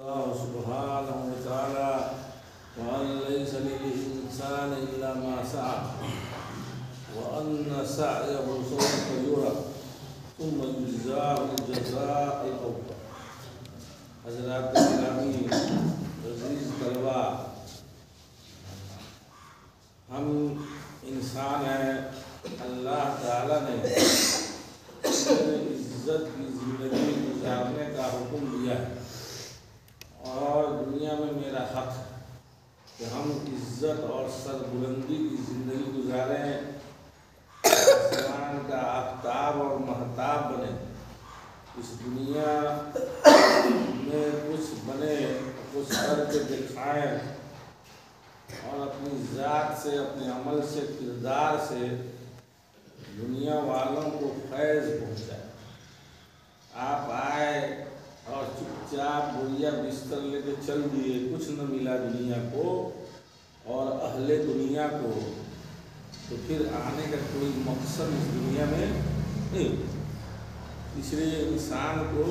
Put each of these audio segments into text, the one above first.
الله سبحانه وتعالى وأن ليس للإنسان إلا ما سعى وأن سعيه سوف يرى ثم يجزاه الجزاء الأوفى۔ حضرات گرامی عزیز طلباء، ہم انسان ہیں، اللہ تعالیٰ نے عزت کی زندگی گزارنے کا حکم دیا ہے، اور دنیا میں میرا حق ہے کہ ہم عزت اور سربلندی کی زندگی گزاریں، آسمان کا آفتاب اور مہتاب بنے، اس دنیا میں کچھ بنے، کچھ کر کے دکھائیں، اور اپنی ذات سے، اپنے عمل سے، کردار سے دنیا والوں کو فیض پہنچائے۔ آپ آئے اور چپ چاپ بوریا بستر لے کے چل دیے، کچھ نہ ملا دنیا کو اور اہل دنیا کو، تو پھر آنے کا کوئی مقصد اس دنیا میں نہیں۔ اس لیے انسان کو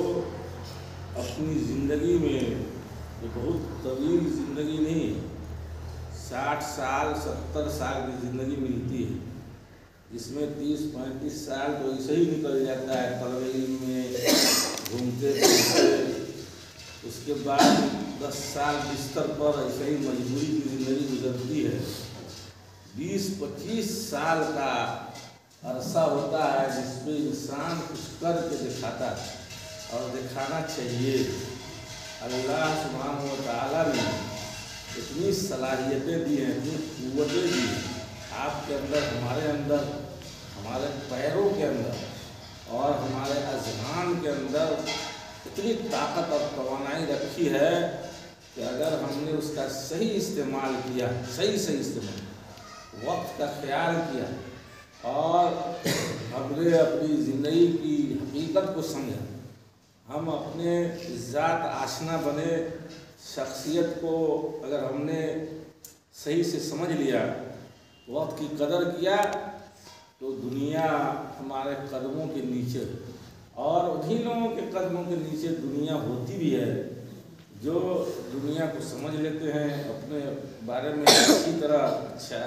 اپنی زندگی میں، جو بہت طویل زندگی نہیں، 60 سال 70 سال کی زندگی ملتی ہے، جس میں 30-35 سال تو ایسے ہی نکل جاتا ہے طلب علم میں گھومتے پھرتے، اس کے بعد 10 سال بستر پر ایسے ہی مجبوری کی زندگی گزرتی ہے۔ 20-25 سال کا عرصہ ہوتا ہے جس پہ انسان کچھ کر کے دکھاتا ہے، اور دکھانا چاہیے۔ اللہ سبحانہ و تعالیٰ نے اتنی صلاحیتیں دی ہیں، اتنی قوتیں دی ہیں آپ کے اندر، ہمارے اندر، ہمارے پیروں کے اندر اور ہمارے اذہان کے اندر اتنی طاقت اور توانائی رکھی ہے کہ اگر ہم نے اس کا صحیح استعمال کیا، صحیح استعمال، وقت کا خیال کیا، اور ہم نے اپنی زندگی کی حقیقت کو سمجھا، ہم اپنے ذات آشنا بنے، شخصیت کو اگر ہم نے صحیح سے سمجھ لیا، وقت کی قدر کیا، تو دنیا ہمارے قدموں کے نیچے، اور انہی لوگوں کے قدموں کے نیچے دنیا ہوتی بھی ہے جو دنیا کو سمجھ لیتے ہیں، اپنے بارے میں اچھی طرح اچھا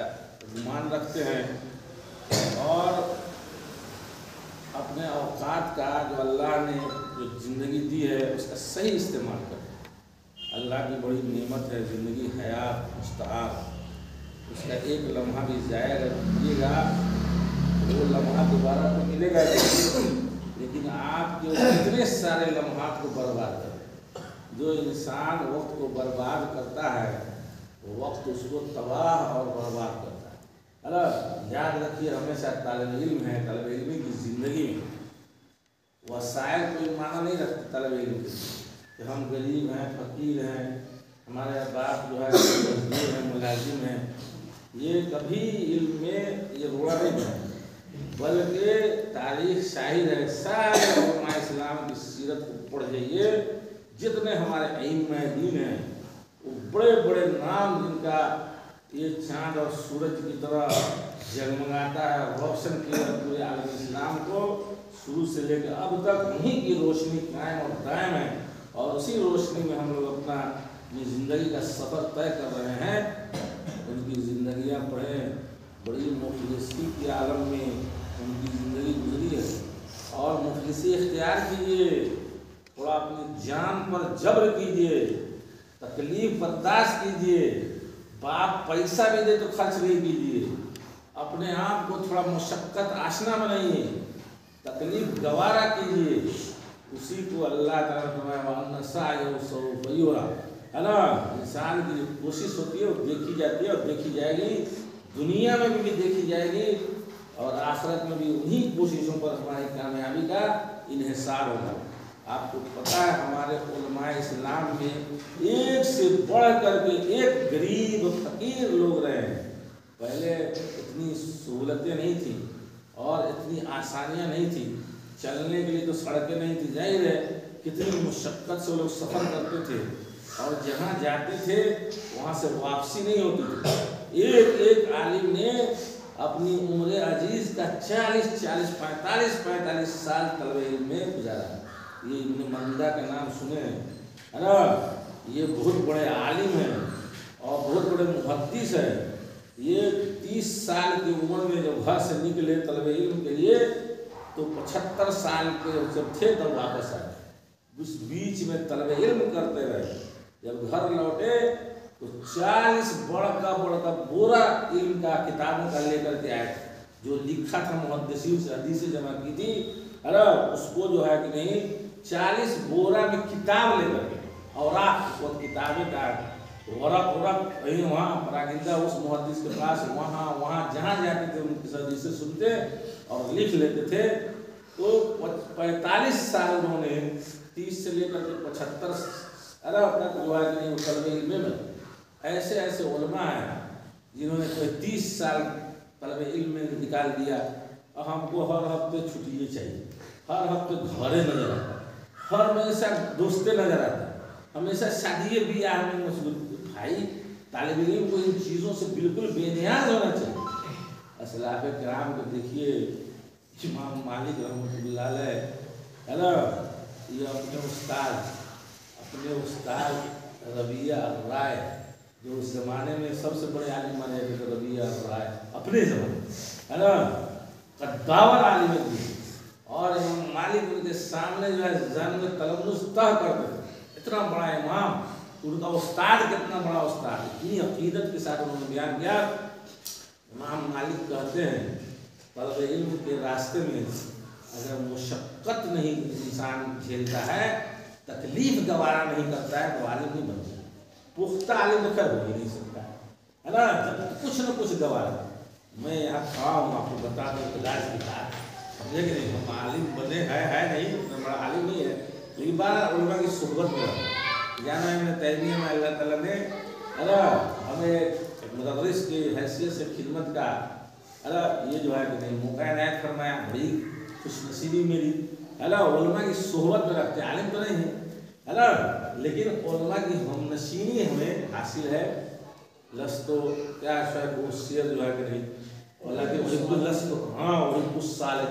گمان رکھتے ہیں، اور اپنے اوقات کا، جو اللہ نے جو زندگی دی ہے، اس کا صحیح استعمال کرتے ہیں۔ اللہ کی بڑی نعمت ہے زندگی، حیات مستعار، اس کا ایک لمحہ بھی ضائع کیجیے گا وہ لمحہ دوبارہ تو ملے گا، لیکن آپ جو اتنے سارے لمحات کو برباد کریں، جو انسان وقت کو برباد کرتا ہے، وقت اس کو تباہ اور برباد کرتا ہے۔ اللہ یاد رکھیے، ہمیشہ طالب علم ہے، طالب علم کی زندگی میں وسائل کوئی معنی نہیں رکھتے طالب علم کے، کہ ہم غریب ہیں، فقیر ہیں، ہمارے باپ جو ہے مزدور ہیں، ملازم ہیں، یہ کبھی علم میں یہ روڑا نہیں ہے، بلکہ تاریخ شاہد ہے۔ سارے علماء اسلام کی سیرت کو پڑھ جائیے، جتنے ہمارے ائمہ دین ہیں، وہ بڑے بڑے نام جن کا یہ چاند اور سورج کی طرح جگمگاتا ہے، روشن کیا پورے عالم اسلام کو، شروع سے لے کے اب تک انہیں کی روشنی قائم اور دائم ہے، اور اسی روشنی میں ہم لوگ اپنا یہ زندگی کا سفر طے کر رہے ہیں۔ ان کی زندگیاں پڑھیں، بڑی مفلسی کے عالم میں ان کی زندگی گزری ہے، اور مفلسی اختیار کیجیے، تھوڑا اپنی جان پر جبر کیجیے، تکلیف برداشت کیجیے، باپ پیسہ بھی دے تو خرچ نہیں کیجیے، اپنے آپ کو تھوڑا مشقت آشنا بنائیے، تکلیف گوارا کیجیے، اسی کو اللہ تعالیٰ فرمایا وَأَنَّ سَعْيَهُ سَوْفَ يُرَىٰ، ہے نا۔ انسان کی جو کوشش ہوتی ہے وہ دیکھی جاتی ہے، اور دیکھی جائے گی، دنیا میں بھی دیکھی جائے گی، اور آخرت میں بھی انہی کوششوں پر ہماری کامیابی کا انحصار ہوگا۔ آپ کو پتہ ہے ہمارے علماء اسلام میں ایک سے بڑھ کر کے ایک غریب فقیر لوگ رہے ہیں۔ پہلے اتنی سہولتیں نہیں تھیں اور اتنی آسانیاں نہیں تھیں، چلنے کے لیے تو سڑکیں نہیں تھیں، ظاہر ہے کتنی مشقت سے لوگ سفر کرتے تھے، اور جہاں جاتے تھے وہاں سے واپسی نہیں ہوتی تھی۔ ایک عالم نے اپنی عمر عزیز کا 45 سال طلب علم میں گزارا۔ یہ ابن مندہ کا نام سنے ہیں، ہے نا، ये बहुत बड़े आलिम हैं और बहुत बड़े मुहद्दिस हैं। ये 30 साल की उम्र में जब घर से निकले तलबे इल्म के लिए तो 75 साल के जब थे तब वापस आए। उस बीच में तलबे इल्म करते रहे। जब घर लौटे तो 40 बड़ा बोरा इल्म का किताबों का लेकर के आए थे। जो लिखा था मुहद्दिसीन से हदीसें जमा की थी, अरे उसको जो है कि नहीं 40 बोरा में किताब लेकर के और आप वो किताबें का वरक वहीं वहाँ परागिंदा उस मुहद्दिस के पास वहाँ जहाँ जाते थे उनकी हदीसें सुनते और लिख लेते थे। तो 45 साल उन्होंने 30 से लेकर के 75 अरब तक जो है कि नहीं तलबे इल्म में ऐसे उलमा हैं जिन्होंने कोई 30 साल तलबे इल्म में निकाल दिया। और हमको हर हफ्ते छुट्टी चाहिए, हर हफ्ते घरे नजर आता, हर हमेशा दोस्तें नजर आता, हमेशा शादी ब्याह में मशगूल। भाई तालिब इल्म को इन चीज़ों से बिल्कुल बेनियाज होना चाहिए। असलाफ़ किराम को देखिए, इमाम मालिक रहमतुल्लाह अलैह है ना, ये अपने उस्ताद रबिया राय जो उस ज़माने में सबसे बड़े आलिम माने जाते थे, रबिया राय अपने ज़माने है ना कद्दावर आलिम थी। और इमाम मालिक उनके सामने जो है जन में तलम्मुस तह करते थे। इतना बड़ा इमाम, उनका उस्ताद कितना बड़ा उस्ताद, इतनी अकीदत के साथ उन्होंने बयान किया। इमाम मालिक कहते हैं तलबे इल्म के रास्ते में अगर मुशक्क़त नहीं इंसान झेलता है, तकलीफ गवारा नहीं करता है तो आलिम नहीं बनता। पुख्ता आलिम तो खैर हो ही नहीं सकता है ना, जब कुछ न कुछ गवारा। मैं यहाँ खड़ा हूँ आपको बता दूँ इलाज की बात, समझे कि नहीं। हम आलिम बने है नहीं, बड़ा आलिम नहीं है, लेकिन बार उलमा की सोहबत में रहा। जाना है मैंने तैमीया में अल्लाह ताला ने अरे हमें मुदर्रिस की हैसियत से खिदमत का अरे ये जो है कि नहीं मौका इनायत फरमाया। बड़ी खुशनसीबी मेरी है ना, उलमा की सोहबत में रखते। आलिम तो नहीं है ना, लेकिन उलमा की हमनशीनी हमें हासिल है। लस्तो क्या शायद वो शेर जो है कि नहीं, हालांकि लस्तो हाँ वही कुछ साल है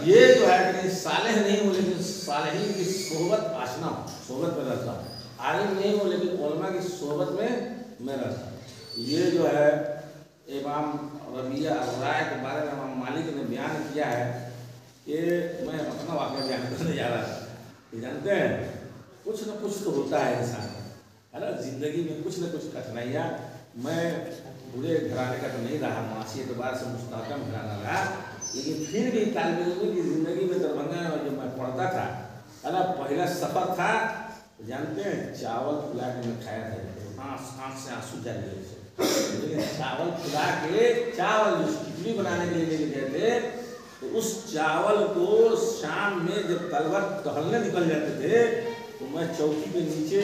ये जो है कि नहीं सालेह नहीं हो लेकिन सालेहीन की सोहबत आशना हो, सोहबत में रहता। आलिम नहीं हो लेकिन उलमा की सोहबत में मैं रहता। ये जो है इमाम रबिया राय के बारे में इमाम मालिक ने बयान किया है कि मैं अपना वाक़या बयान करने जा रहा था। ये जानते हैं कुछ न कुछ तो होता है इंसान है ना, जिंदगी में कुछ न कुछ कठिनाइयाँ। मैं बुरे घराने का तो नहीं रहा, मासी एतबार से मुस्तहकम घराना रहा, लेकिन फिर भी तालिब इल्म की ज़िंदगी में दरभंगा में जब मैं पढ़ता था है ना, पहला सफ़र था जानते हैं चावल फुला के मैं खाया था, आँख से आंसू जा रहे। लेकिन चावल फुला के चावल जो खिचड़ी बनाने के लिए लेके गए थे, तो उस चावल को शाम में जब तलबा टहलने निकल जाते थे तो मैं चौकी के नीचे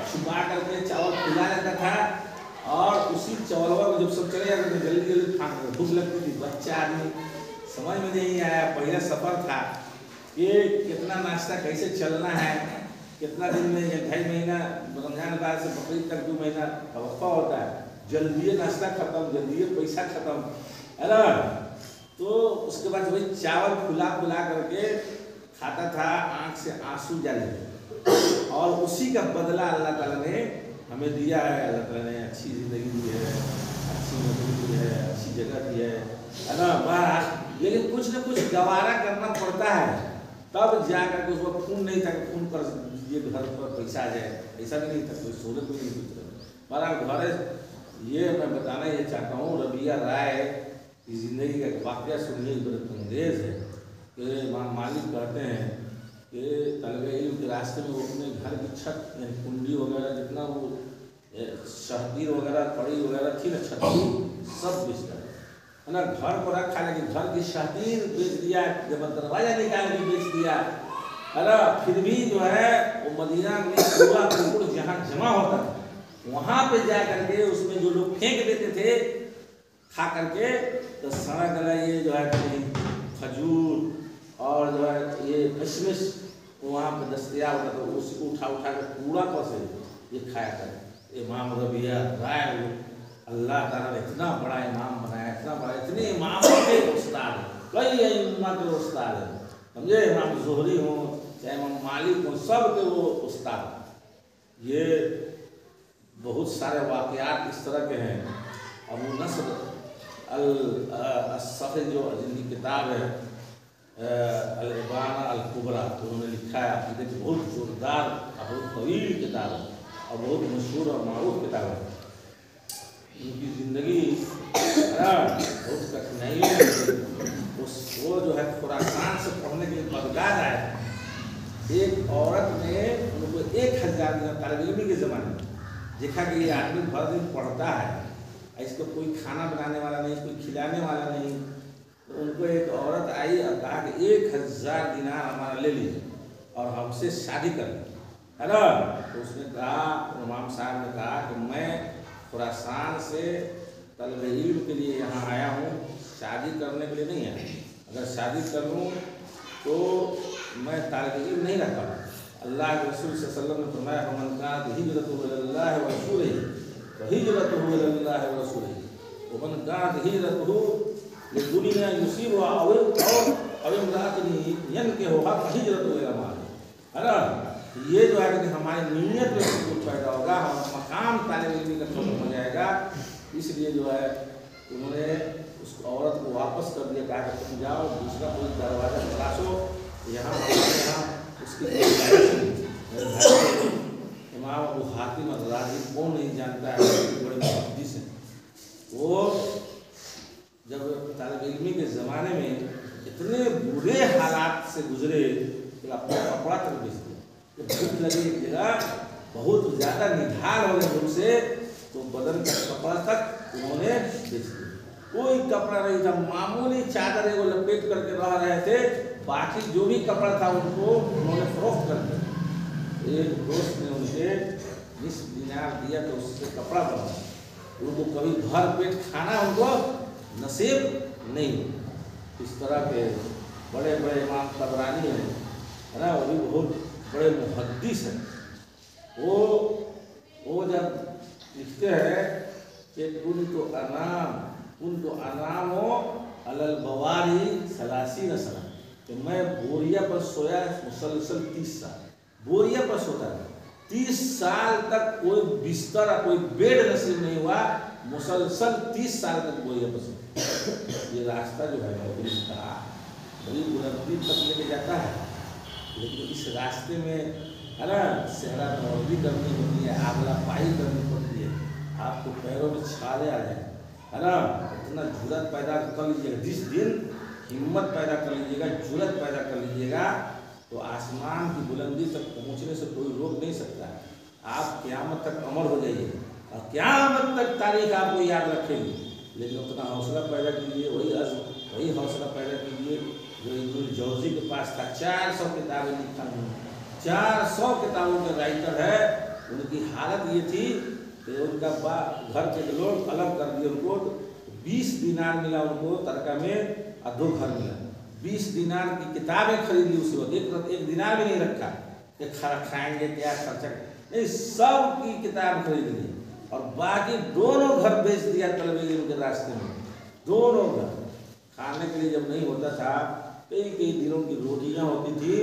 छुपा करके चावल फुला लेता था। और उसी चावलवा को जब सब चले जाते थे जल्दी जल्दी भूख लगती थी। बच्चा आदमी समझ में नहीं आया, पहला सफ़र था कि कितना नाश्ता कैसे चलना है, कितना दिन में 2.5 महीना रमजान बाद से बकरीद तक 2 महीना का वक्फा होता है, जल्दी नाश्ता खत्म, जल्दी पैसा खत्म है ना। तो उसके बाद वही चावल फुला करके खाता था, आँख से आंसू जाने। और उसी का बदला अल्लाह ताला ने हमें दिया है। अल्लाह ताला ने अच्छी ज़िंदगी दी है, अच्छी नौकरी दी है, अच्छी जगह दी है ना। बस लेकिन कुछ न कुछ गवारा करना पड़ता है, तब जाकर के उसको खून नहीं था कि खून कर ये घर पर पैसा आ जाए, ऐसा भी नहीं था, कोई सहूलत भी नहीं कुछ। बहरहाल घर ये मैं बताना ये चाहता हूँ, रबिया राय की ज़िंदगी का वाक़या सुनिए, इबरत अंगेज़ है कि इमाम मालिक कहते हैं कि तलबे इल्म के रास्ते में वो अपने घर की छत यानी कुंडी वगैरह जितना वो शहदीर वगैरह कड़ी वगैरह थी ना, छतरी सब बेच है ना। घर को रखा लेकिन घर की शहदीर बेच दिया, जब दरवाजा निकाल के बेच दिया है ना। फिर भी जो है वो मदीना में पूरा कुकुर जहाँ जमा होता था वहाँ पे जा करके उसमें जो लोग फेंक देते थे खा करके, तो सड़ा गला ये जो है खजूर और जो है ये किशमिश वहाँ पर दस्तयाब होता था, उसको उठा कर पूरा कसे ये खाया कर। इमाम रबिया राय अल्लाह ताला ने इतना बड़ा इमाम बनाया, इतना बड़ा, इतने इमामों के उस्ताद, कई इमाम के उस्ताद समझे। इमाम ज़ुहरी हो चाहे इमाम मालिक हो, सब के वो उस्ताद। ये बहुत सारे वाक़यात इस तरह के हैं। अबू नस्र अल-सफ़ी जो जिनकी किताब है अल-इबाना अल-कुबरा, उन्होंने लिखा है। अक़ीदे की बहुत ज़ोरदार और बहुत तवील किताब है और बहुत मशहूर और मारूफ किताब है। उनकी ज़िंदगी बहुत कठिनाइयों में वो जो है खुरासान से पढ़ने के लिए बगदाद आया। एक औरत ने उनको 1000 दिनार, तालिब इल्मी के ज़माने में देखा कि ये आदमी भर दिन पढ़ता है, इसको कोई खाना बनाने वाला नहीं, कोई खिलाने वाला नहीं। तो उनको एक औरत आई और कहा कि 1000 दिनार हमारा ले लीजिए और हमसे शादी कर लीजिए, है ना। तो उसने कहा, इमाम साहब ने कहा कि मैं खुरासान से तलब इल्म के लिए यहाँ आया हूँ, शादी करने के लिए नहीं आया। अगर शादी कर लूँ तो मैं तालिब इल्म नहीं रह पाऊँ। अल्लाह के रसूल सल्लल्लाहु अलैहि वसल्लम ने फरमाया, फमन कानत हिजरतुहु इलल्लाह व रसूलिही व हिजरतुहु इलल्लाह व रसूलिही व मन कानत हिजरतुहु लिदुनिया युसीबुहा अव इम्राअतिन यनकिहुहा फहिजरतुहु इला मा, है ना। ये जो है कि हमारी नीयत में कुछ पैदा होगा, हमारा मकाम तालिब इल्मी का खत्म हो जाएगा। इसलिए जो है उन्होंने उस औरत को वापस कर दिया, कहा कि तुम जाओ दूसरा कोई दरवाज़ा तलाशो। यहाँ हमारे यहाँ उसकी इमाम अबू हातिम अल-राज़ी कौन नहीं जानता है, बड़े मुहद्दिस हैं। वो जब तालिब इल्मी के ज़माने में इतने बुरे हालात से गुजरे कि अपना कपड़ा तक बेच दिया। भूख लगी एक जगह, बहुत ज़्यादा निढाल हो गए भूख से, तो बदन का कपड़ा तक उन्होंने बेच दिया। कोई कपड़ा नहीं था, मामूली चादर को लपेट करके रह रहे थे, बाकी जो भी कपड़ा था उनको उन्होंने फरोख्त कर दिया। एक दोस्त ने उनके 20 दिनार दिया तो उससे कपड़ा बना। उनको कभी भर पेट खाना उनको नसीब नहीं। इस तरह के बड़े बड़े इमाम तबरानी हैं, है ना, वो भी बहुत बड़े मुहद्दिस हैं। वो जब लिखते हैं कि कुन्तु अनामो अलल बवारी 30 सना, कि मैं बोरिया पर सोया मुसलसल 30 साल बोरिया पर सोता था। 30 साल तक कोई बिस्तर कोई बेड नसीब नहीं हुआ, मुसलसल 30 साल तक बोरिया पर सोता। ये रास्ता जो है का बड़ी बुलंदी तक लेके जाता है, लेकिन इस रास्ते में है ना सेहरा नौरदी करनी होती है, आगला पाई करनी पड़ती है, आपको पैरों में छाले आ जाए, है ना। इतना जुर्रत पैदा कर लीजिएगा, जिस दिन हिम्मत पैदा कर लीजिएगा, जुर्रत पैदा कर लीजिएगा, तो आसमान की बुलंदी तक पहुँचने से कोई रोक नहीं सकता। आप क़यामत तक अमर हो जाइए और क़यामत तक तारीख आपको याद रखेगी। लेकिन उतना हौसला पैदा कीजिए, वही हौसला पैदा कीजिए जो इब्नुल जौज़ी के पास था। 400 किताबें लिखा उन्होंने, 400 किताबों के राइटर है। उनकी हालत ये थी कि उनका घर के लोग अलग कर दिए उनको। 20 दिनार मिला उनको तरका में और 2 घर मिला। 20 दिनार की किताबें खरीद ली उसी वक्त, एक दिनार भी नहीं रखा कि खाएंगे क्या खर्चा नहीं, सब की किताब खरीद ली और बाकी दोनों घर बेच दिया तलब इल्म के रास्ते में। दोनों घर खाने के लिए जब नहीं होता था, कई दिनों की रोटियां होती थी,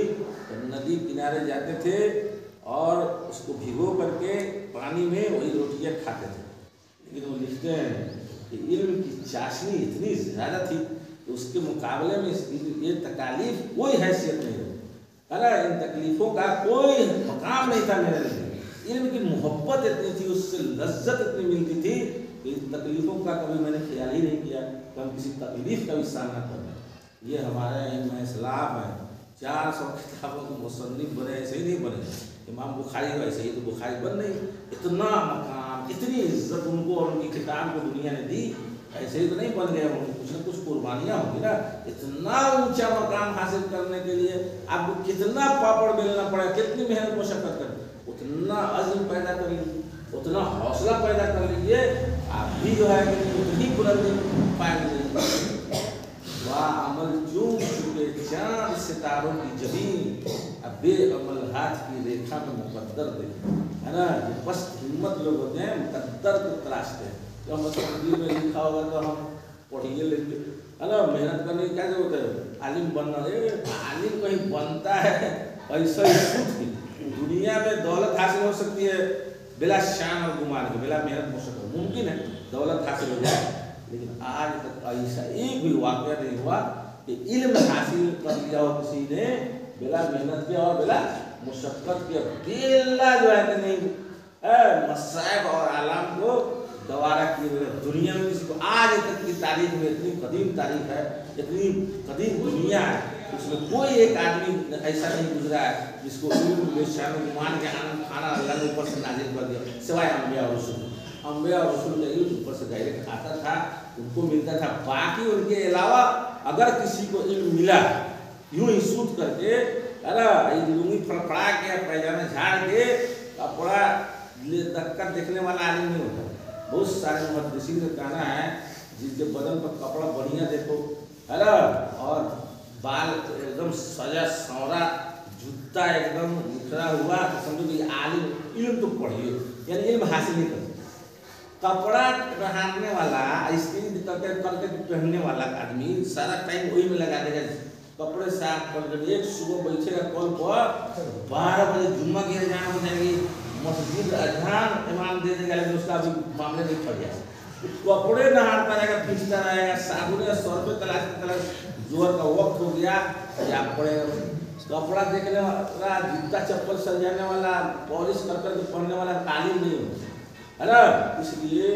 तो नदी किनारे जाते थे और उसको भिगो करके पानी में वही रोटियां खाते थे। लेकिन वो लिखते हैं कि इल्म की चाशनी इतनी ज़्यादा थी कि उसके मुकाबले में ये तकालीफ कोई हैसियत नहीं रही, है ना। इन तकलीफ़ों का कोई मकाम नहीं था मेरे लिए। इल्म की मोहब्बत इतनी थी, उससे लज्जत इतनी मिलती थी कि इन तकलीफ़ों का कभी मैंने ख्याल ही नहीं किया कि हम किसी तकलीफ़ का भी सामना कर रहे हैं। ये हमारे इल्म इस्लाम है। 400 किताबों के मुसन्निफ़ बने, ऐसे ही नहीं बने। इमाम बुखारी वैसे ही तो बुखारी बन नहीं। इतना मकाम, इतनी इज्जत उनको और उनकी किताब को दुनिया ने दी, ऐसे ही तो नहीं बन गए। कुछ न कुछ कुर्बानियाँ होगी ना। इतना ऊंचा मकाम हासिल करने के लिए आपको कितना पापड़ बेलना पड़ा, कितनी मेहनत मशक्क़त करनी, उतना अज़्म पैदा कर लीजिए, उतना हौसला पैदा कर लीजिए, आप भी जो है कि उतनी बुलंदी पाएंगे। वाह अमल चूम चुके चाँद सितारों की जमीन, अब बेअमल हाथ की रेखा में मुकद्दर देखे, है ना। जो बस हिम्मत लोग होते हैं मुकद्दर को तलाशते हैं। जो हम तकदीर में लिखा होगा तो हम पढ़िए लेंगे, है ना, मेहनत करने की क्या जरूरत है, आलिम बनना। आलिम कहीं बनता है ऐसा ही कुछ दुनिया में दौलत हासिल हो सकती है बिला शान और गुमान के, बिला मेहनत मुश्किल मुमकिन है दौलत हासिल हो जाए, लेकिन आज तक ऐसा एक भी वाक़या नहीं हुआ कि इल्म हासिल कर लिया हो किसी ने बिला मेहनत के और बिला मुशक्क़त के, बिला जो है कि नहीं मसाइब और आलाम को गवारा किए हुए दुनिया में किसी को आज तक की तारीख में, इतनी कदीम तारीख है, इतनी कदीम दुनिया है, उसमें कोई एक आदमी ऐसा नहीं गुजरा है जिसको मान के खाना अल्लाह ने ऊपर से नाजिल कर दिया, सिवाय अम्बिया और रसूल। अम्बिया और रसूल का इल्म ऊपर से डायरेक्ट आता था, उनको मिलता था। बाकी उनके अलावा अगर किसी को इल्म मिला यूं ही सूत करके, अरे लुंगी फड़फड़ा के पैजामा झाड़ के कपड़ा धक्का देखने वाला आदमी नहीं होता। बहुत सारे मुहद्दिसीन का कहना है जिसके बदन पर कपड़ा बढ़िया देखो, है ना, और बाल एकदम सजा सौरा, जूता एकदम निखरा हुआ, तो समझो कि आलिम, इल्म तो पढ़िए, यानी इल्म हासिल नहीं करते। कपड़ा पहनने वाला, स्त्री करके पहनने वाला आदमी सारा टाइम वही में लगा देगा, कपड़े साफ कर। एक सुबह बैठेगा कल पर 12 बजे जुम्मा की जाना हो जाएगी, मस्जिद अजान इमाम दे देगा, लेकिन उसका अभी मामले नहीं पड़ जाए, कपड़े नहाता रहेगा, पीछता रहेगा, साबुन या 100 रुपये तलाश जोहर का वक्त हो गया या पड़ेगा। कपड़ा देखने वाला, जूता चप्पल सजाने वाला, पॉलिश कर कर पहनने वाला तालीम नहीं होता, है ना। इसलिए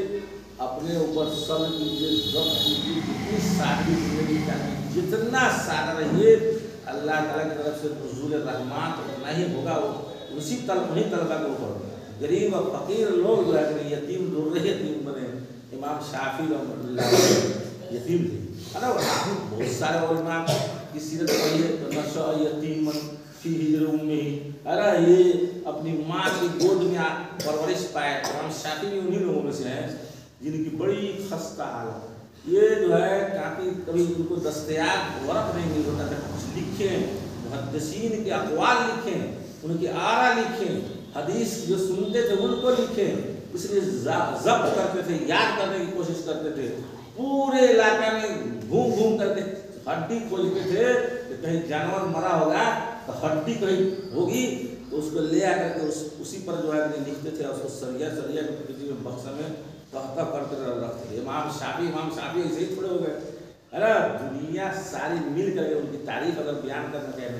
अपने ऊपर सब कीजिए, जब कीजिए, जितनी सादगी जिंदगी चाहिए, जितना सादा रहिए, अल्लाह ताला की तरफ से नुज़ूल रहमान तो उतना ही होगा, उसी उन्हीं तलबा के ऊपर। गरीब और फकीर लोग जो है यतीम दुर्रे यतीम बने। इमाम शाफी रहमतुल्लाह यतीम थे, है ना। बहुत सारे उलमा की सीरत पढ़ी है, तो नशा यतीम फी हिजर उम्मी, अरे ये अपनी माँ की गोद में परवरिश पाए। इमाम शाफी भी उन्हीं लोगों में से हैं जिनकी बड़ी खस्ता हालत। ये जो है काफ़ी कभी उनको दस्तयाब वरक नहीं मिल होता था, कुछ लिखें, मुहद्दिसीन के अक़वाल लिखें, उनकी आरा लिखें, हदीस जो सुनते थे उनको लिखें, इसलिए ज़ब्त करते थे, याद करने की कोशिश करते थे। पूरे इलाके में घूम घूम करके हड्डी खोजते थे कि कहीं जानवर मरा होगा तो हड्डी कहीं होगी, तो उसको ले आकर के उसी पर जो है लिखते थे, और उसको सरिया किसी बक्सा में तहता करके रखते थे। इमाम शाफी ऐसे ही थोड़े हो गए, है ना। दुनिया सारी मिल करके उनकी तारीफ अगर बयान करना चाहिए,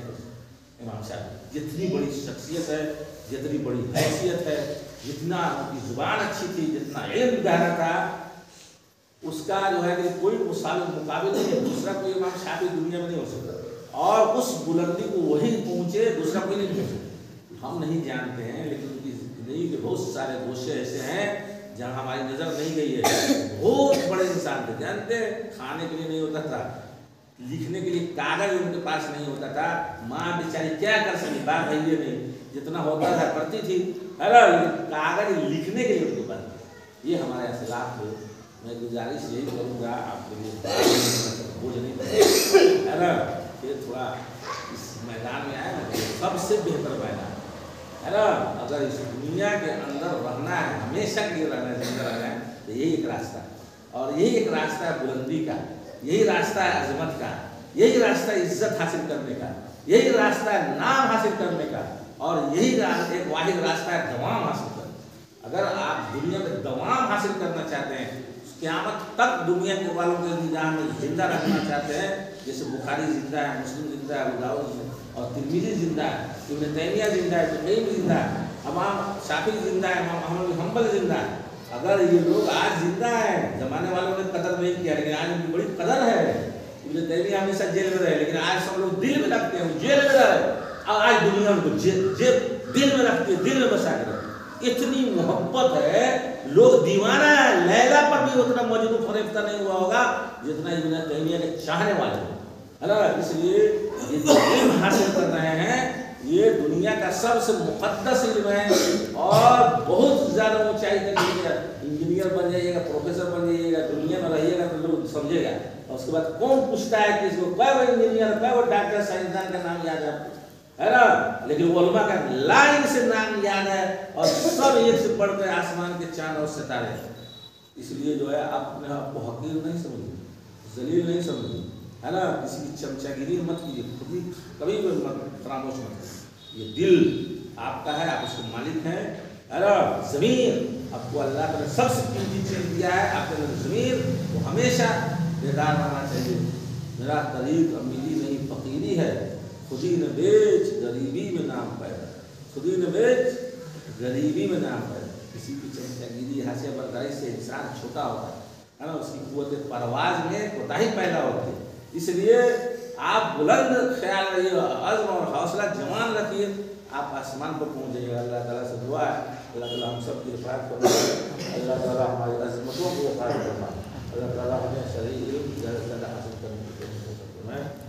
इमाम शाफी जितनी बड़ी शख्सियत है, जितनी बड़ी हैसियत है, जितना उनकी जुबान अच्छी थी, जितना इल्म गहरा था, उसका जो है कि कोई मुकाबला नहीं है। दूसरा कोई इमाम शाफी दुनिया में नहीं हो सकता, और उस बुलंदी को वही पहुँचे दूसरा कोई नहीं पहुँचे। हम नहीं जानते हैं, लेकिन उनकी ज़िंदगी के बहुत सारे गोशे ऐसे हैं जहाँ हमारी नज़र नहीं गई है। बहुत बड़े इंसान थे, जानते, खाने के लिए नहीं होता था, लिखने के लिए कागज उनके पास नहीं होता था। माँ बेचारी क्या कर सकी, बाप है ये नहीं, जितना होता था करती थी, अरे कागज लिखने के लिए उनके पास। ये हमारे असलाफ थे। मैं गुजारिश यही करूँगा आपके लिए, बोझ नहीं है ना, ये थोड़ा इस मैदान में आए ना, सबसे बेहतर मैदान है ना। अगर इस दुनिया के अंदर रहना है, हमेशा के लिए रहना है, जिंदा रहना है, तो यही एक रास्ता है, और यही एक रास्ता है बुलंदी का, यही रास्ता है अजमत का, यही रास्ता है इज्जत हासिल करने का, यही रास्ता है नाम हासिल करने का, और यही एक वाहिद रास्ता है दवाम हासिल करने। अगर आप दुनिया में दवाम हासिल करना चाहते हैं, क़यामत तक दुनिया के वालों के निगाह में जिंदा रखना चाहते हैं, जैसे बुखारी जिंदा है, मुस्लिम जिंदा है, अबू दाऊद और तिरमिज़ी जिंदा है, इब्न तैमिया जिंदा है, इब्न जिंदा है, इमाम शाफी जिंदा है, इमाम अहमद बिन हंबल जिंदा है। अगर ये लोग आज जिंदा हैं, जमाने वालों ने कदर नहीं किया, लेकिन आज उनकी बड़ी कदर है। इब्न तैमिया हमेशा जेल में रहे, लेकिन आज सब लोग दिल में रखते हैं, जेल में रहे, और आज दुनिया उनको दिल में रखती है, दिल में बसा कर। इतनी मोहब्बत है, लोग दीवाना है। लैला पर भी उतना मजनू फरेफ्ता नहीं हुआ होगा जितना इब्न तैमिया के चाहने वाले हैं, है ना। इसलिए ये जो इल्म हासिल कर रहे हैं, ये दुनिया का सबसे मुक़द्दस इल्म है, और बहुत ज़्यादा ऊंचाई तक इंजीनियर बन जाइएगा, प्रोफेसर बन जाइएगा, दुनिया में रहिएगा तो लोग समझेगा। और उसके बाद कौन पूछता है कि इसको क्या वो इंजीनियर, क्या वो डॉक्टर, साइंसदान का नाम याद है आपको, है ना। लेकिन उलमा का लाइन से नाम याद है, और सब एक से बढ़कर आसमान के चांद और सितारे। इसलिए जो है आप अपने आप को हकीर नहीं समझिए, ذلیل نہیں سمجھیے، ہے نا، کسی کی چمچاگیری مت کیجیے، خود ہی کبھی بھی مت فراموش مت کیجیے۔ یہ دل آپ کا ہے، آپ اس کے مالک ہیں، ہے نا۔ ضمیر آپ کو اللہ نے سب سے قیمتی چیز دیا ہے، آپ کے اندر ضمیر، وہ ہمیشہ بیدار رہنا چاہیے۔ میرا طریق امیری نہیں فقیری ہے، خودی نہ بیچ غریبی میں نام پیدا، خودی نہ بیچ غریبی میں نام پیدا۔ کسی کی چمچاگیری حاشیہ برداری سے انسان چھوٹا ہوتا ہے نا، اس کی قوت پرواز میں کوتاہی پیدا ہوتی ہے۔ اس لیے آپ بلند خیال رہیے، عزم اور حوصلہ جوان رکھیے، آپ آسمان پر پہنچ جائیے گا۔ اللہ تعالیٰ سے دعا ہے اللہ تعالیٰ ہم سب کی حفاظت فرمائے، اللہ تعالیٰ ہماری عظمتوں کو حفاظت فرمائے، اللہ تعالیٰ ہمیں صحیح علم زیادہ سے زیادہ حاصل کرنے کی کوشش کریں۔